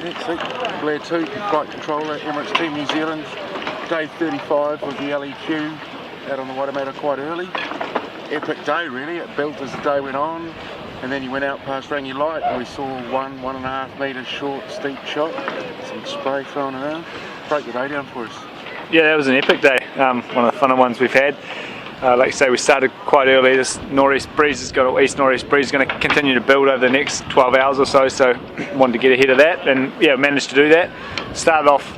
That's it. Blair 2, flight controller, Emirates Team New Zealand. Day 35 with the LEQ out on the Watermatta quite early. Epic day really, it built as the day went on, and then you went out past Rangi Light and we saw 1.5 metres short steep shot, some spray thrown around. Break the day down for us. Yeah, that was an epic day, one of the funner ones we've had. Like you say, we started quite early. This northeast breeze has got, east northeast breeze is going to continue to build over the next 12 hours or so, so wanted to get ahead of that, and yeah, managed to do that. Started off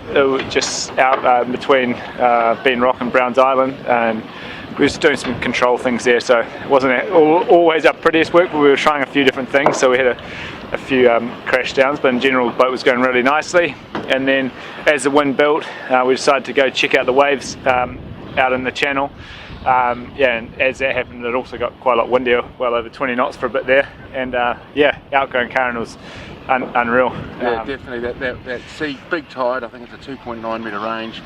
just out between Ben Rock and Browns Island, and we were just doing some control things there, so it wasn't always our prettiest work, but we were trying a few different things, so we had a few crash downs, but in general the boat was going really nicely. And then as the wind built, we decided to go check out the waves out in the channel. Yeah, and as that happened, it also got quite a lot windier, well over 20 knots for a bit there, and yeah, outgoing current was unreal. Yeah, definitely, that sea, big tide, I think it's a 2.9 metre range,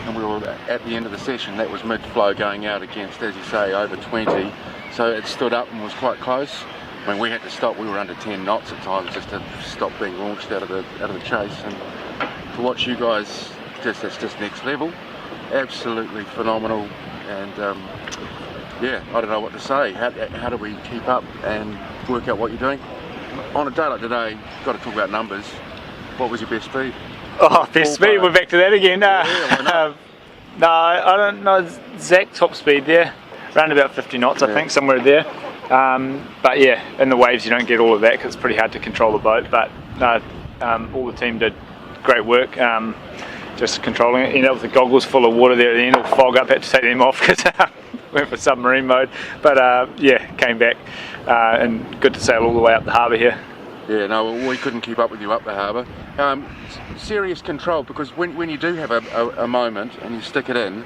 and we were at the end of the session, that was mid-flow going out against, as you say, over 20, so it stood up and was quite close. I mean, we had to stop, we were under 10 knots at times just to stop being launched out of the chase, and to watch you guys, that's just next level, absolutely phenomenal. And yeah, I don't know what to say. How do we keep up and work out what you're doing? On a day like today, you've got to talk about numbers. What was your best speed? Oh, best speed, we're back to that again. Yeah, no, I don't know exact top speed there. Around about 50 knots, I think, somewhere there. But yeah, in the waves you don't get all of that because it's pretty hard to control the boat. But no, all the team did great work. Just controlling it. Ended up with the goggles full of water there at the end, all fog up, had to take them off because went for submarine mode. But yeah, came back and good to sail all the way up the harbour here. Yeah, no, we couldn't keep up with you up the harbour. Serious control, because when you do have a moment and you stick it in,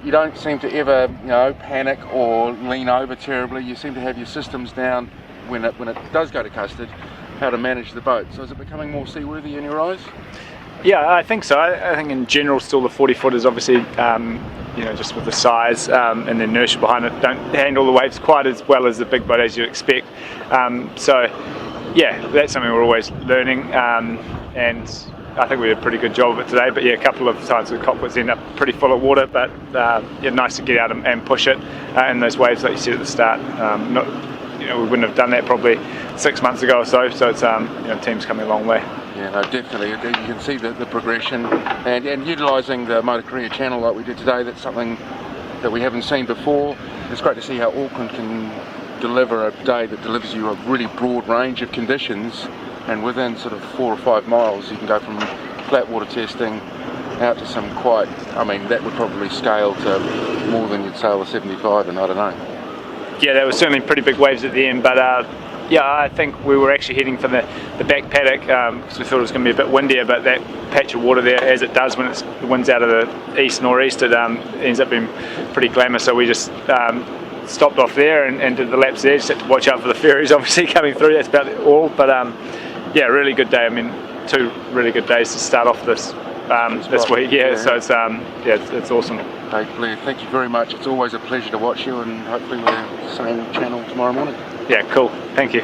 you don't seem to ever, you know, panic or lean over terribly. You seem to have your systems down when it does go to custard, how to manage the boat. So is it becoming more seaworthy in your eyes? Yeah, I think so. I think in general still the 40 foot is obviously, you know, just with the size and the inertia behind it, don't handle the waves quite as well as the big boat as you'd expect. So yeah, that's something we're always learning, and I think we did a pretty good job of it today. But yeah, a couple of times the cockpits end up pretty full of water, but yeah, nice to get out and push it in those waves like you said at the start. You know, we wouldn't have done that probably 6 months ago or so, so it's, you know, the team's coming a long way. Yeah, no, definitely. You can see the progression, and utilising the Motor Korea channel like we did today, that's something that we haven't seen before. It's great to see how Auckland can deliver a day that delivers you a really broad range of conditions, and within sort of 4 or 5 miles you can go from flat water testing out to some quite, I mean, that would probably scale to more than you'd sail the 75 and I don't know. Yeah, there were certainly pretty big waves at the end, but yeah, I think we were actually heading for the back paddock because we thought it was going to be a bit windier, but that patch of water there, as it does when the wind's out of the east-northeast, it ends up being pretty glamour, so we just stopped off there and did the laps there. Just had to watch out for the ferries obviously coming through, that's about all, but yeah, really good day. I mean, 2 really good days to start off this week, yeah, so it's, yeah, it's awesome. Hey Blair, thank you very much. It's always a pleasure to watch you, and hopefully we're on the same channel tomorrow morning. Yeah, cool. Thank you.